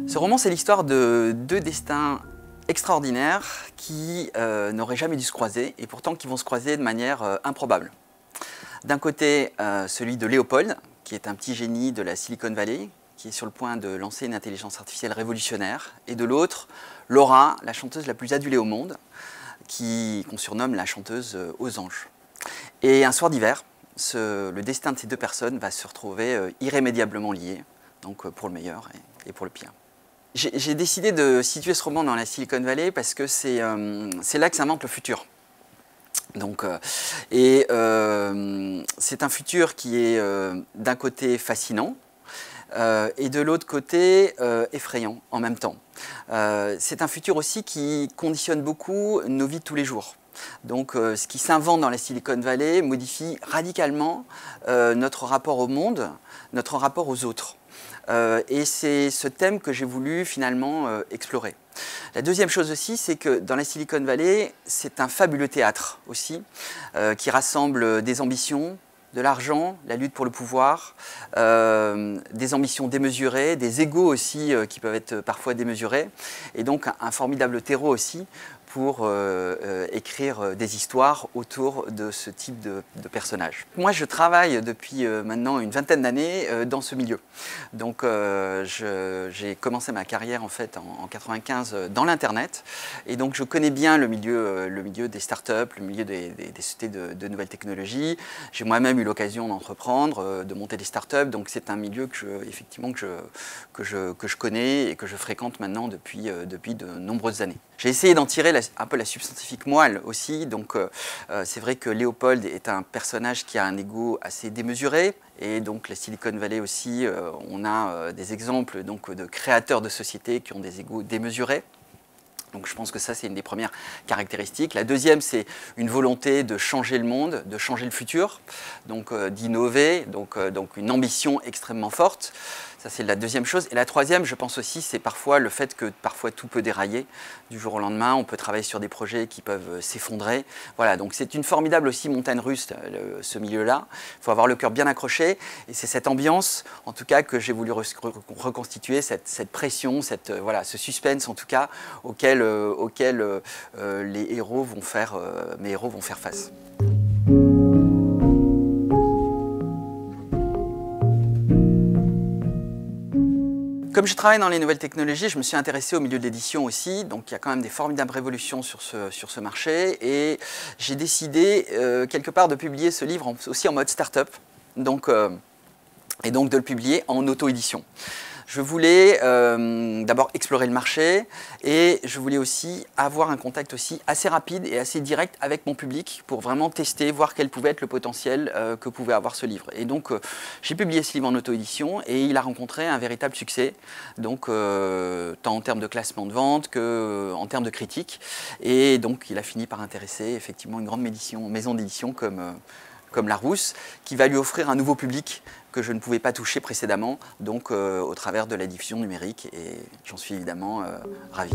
Ce roman, c'est l'histoire de deux destins extraordinaires qui n'auraient jamais dû se croiser et pourtant qui vont se croiser de manière improbable. D'un côté, celui de Léopold, qui est un petit génie de la Silicon Valley, qui est sur le point de lancer une intelligence artificielle révolutionnaire, et de l'autre, Laura, la chanteuse la plus adulée au monde, qu'on surnomme la chanteuse aux anges. Et un soir d'hiver, le destin de ces deux personnes va se retrouver irrémédiablement lié, donc pour le meilleur et pour le pire. J'ai décidé de situer ce roman dans la Silicon Valley parce que c'est là que s'invente le futur. Donc, c'est un futur qui est d'un côté fascinant et de l'autre côté effrayant en même temps. C'est un futur aussi qui conditionne beaucoup nos vies de tous les jours. Donc ce qui s'invente dans la Silicon Valley modifie radicalement notre rapport au monde, notre rapport aux autres. Et c'est ce thème que j'ai voulu finalement explorer. La deuxième chose aussi, c'est que dans la Silicon Valley, c'est un fabuleux théâtre aussi, qui rassemble des ambitions, de l'argent, la lutte pour le pouvoir, des ambitions démesurées, des égos aussi qui peuvent être parfois démesurés, et donc un formidable terreau aussi pour écrire des histoires autour de ce type de personnages. Moi, je travaille depuis maintenant une vingtaine d'années dans ce milieu. Donc, j'ai commencé ma carrière en fait en 95 dans l'Internet, et donc je connais bien le milieu des startups, le milieu des sociétés de nouvelles technologies. J'ai moi-même eu l'occasion d'entreprendre, de monter des startups, donc c'est un milieu effectivement que je connais et que je fréquente maintenant depuis de nombreuses années. J'ai essayé d'en tirer un peu la substantifique moelle aussi, donc c'est vrai que Léopold est un personnage qui a un ego assez démesuré, et donc la Silicon Valley aussi, on a des exemples donc, de créateurs de sociétés qui ont des égos démesurés. Donc je pense que ça, c'est une des premières caractéristiques. La deuxième, c'est une volonté de changer le monde, de changer le futur, donc d'innover, donc une ambition extrêmement forte. Ça, c'est la deuxième chose. Et la troisième, je pense aussi, c'est parfois le fait que parfois tout peut dérailler du jour au lendemain. On peut travailler sur des projets qui peuvent s'effondrer. Voilà, donc c'est une formidable aussi montagne russe, ce milieu-là. Il faut avoir le cœur bien accroché. Et c'est cette ambiance, en tout cas, que j'ai voulu reconstituer, cette pression, voilà, ce suspense, en tout cas, auquel mes héros vont faire face. Comme je travaille dans les nouvelles technologies, je me suis intéressé au milieu de l'édition aussi, donc il y a quand même des formidables révolutions sur ce marché, et j'ai décidé quelque part de publier ce livre aussi en mode start-up, et donc de le publier en auto-édition. Je voulais d'abord explorer le marché, et je voulais aussi avoir un contact aussi assez rapide et assez direct avec mon public pour vraiment tester, voir quel pouvait être le potentiel que pouvait avoir ce livre. Et donc j'ai publié ce livre en auto-édition et il a rencontré un véritable succès, donc tant en termes de classement de vente qu'en termes de critique. Et donc il a fini par intéresser effectivement une grande maison d'édition comme Larousse, qui va lui offrir un nouveau public que je ne pouvais pas toucher précédemment, donc au travers de la diffusion numérique, et j'en suis évidemment ravi.